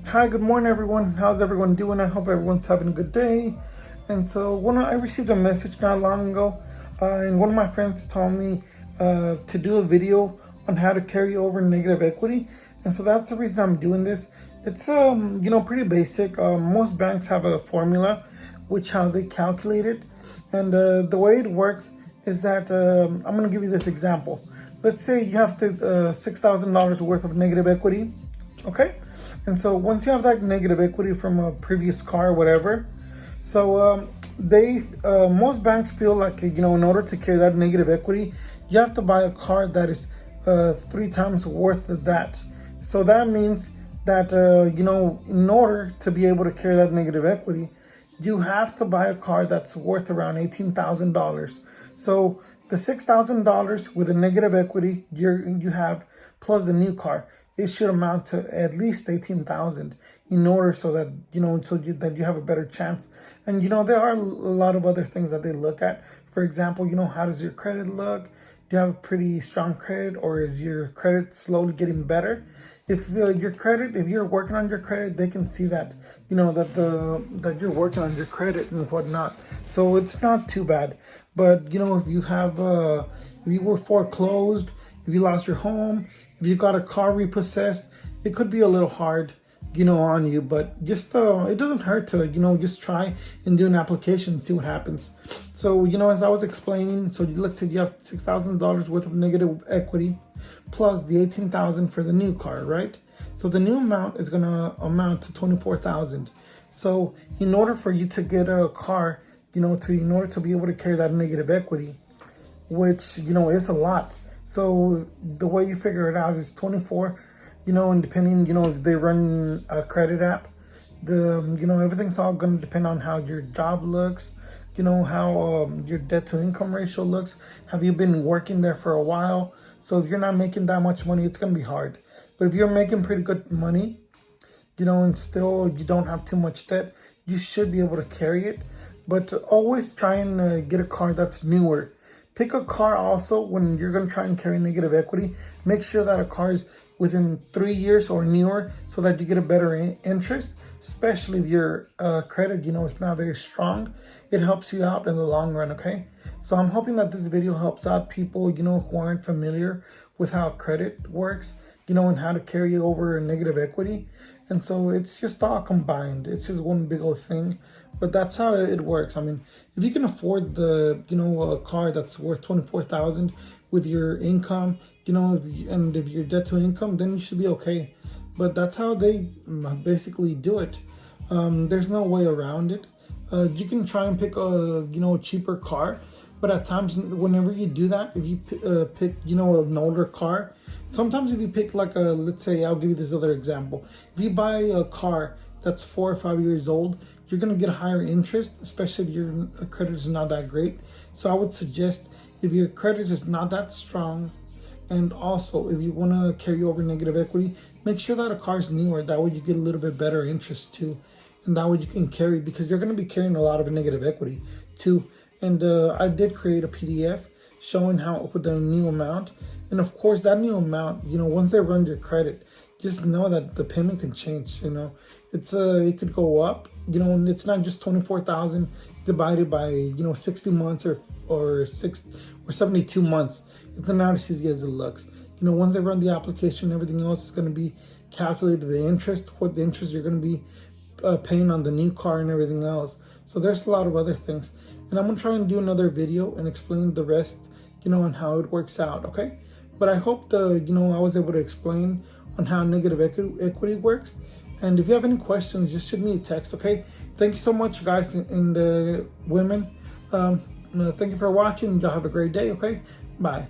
Hi, good morning, everyone. How's everyone doing? I hope everyone's having a good day. And so, I received a message not long ago, and one of my friends told me to do a video on how to carry over negative equity. And so that's the reason I'm doing this. It's pretty basic. Most banks have a formula, which how they calculate it, and the way it works is that I'm going to give you this example. Let's say you have $6,000 worth of negative equity. Okay, and so once you have that negative equity from a previous car or whatever, so they most banks feel like in order to carry that negative equity, you have to buy a car that is 3 times worth of that. So that means that in order to be able to carry that negative equity, you have to buy a car that's worth around $18,000. So the $6,000 with a negative equity you have plus the new car, it should amount to at least 18,000 in order so that that you have a better chance. And there are a lot of other things that they look at. For example, how does your credit look? Do you have a pretty strong credit, or is your credit slowly getting better? If if you're working on your credit, they can see that that you're working on your credit and whatnot. So it's not too bad. But if you have if you were foreclosed, if you lost your home, if you got a car repossessed, it could be a little hard, on you. But just it doesn't hurt to just try and do an application and see what happens. So as I was explaining, so let's say you have $6,000 worth of negative equity, plus the 18,000 for the new car, right? So the new amount is gonna amount to 24,000. So in order for you to get a car, in order to be able to carry that negative equity, which is a lot. So the way you figure it out is 24, and depending, if they run a credit app, everything's all going to depend on how your job looks, how your debt to income ratio looks. Have you been working there for a while? So if you're not making that much money, it's going to be hard. But if you're making pretty good money, and still you don't have too much debt, you should be able to carry it. But always try and get a car that's newer. Pick a car also when you're going to try and carry negative equity. Make sure that a car is within 3 years or newer so that you get a better interest, especially if your credit, is not very strong. It helps you out in the long run, okay? So I'm hoping that this video helps out people, who aren't familiar with how credit works, and how to carry over negative equity. And so it's just all combined. It's just one big old thing. But that's how it works. I mean, if you can afford a car that's worth 24,000 with your income, and if your debt to income, then you should be okay. But that's how they basically do it. There's no way around it. You can try and pick a cheaper car, but at times, whenever you do that, if you pick an older car, sometimes if you pick let's say, I'll give you this other example. If you buy a car that's 4 or 5 years old, you're going to get a higher interest, especially if your credit is not that great. So I would suggest, if your credit is not that strong, and also if you want to carry over negative equity, make sure that a car is newer. That way you get a little bit better interest too. And that way you can carry, because you're going to be carrying a lot of negative equity too. And I did create a PDF showing how with the new amount. And of course, that new amount, once they run your credit, just know that the payment can change. It could go up. It's not just 24,000 divided by 60 months or 72 months. It's not as easy as it looks. Once they run the application, everything else is going to be calculated. The interest, what the interest you're going to be paying on the new car and everything else. So there's a lot of other things. And I'm gonna try and do another video and explain the rest, on how it works out. Okay. But I hope I was able to explain on how negative equity works. And if you have any questions, just shoot me a text, okay? Thank you so much, guys, and women. Thank you for watching. Y'all have a great day, okay? Bye.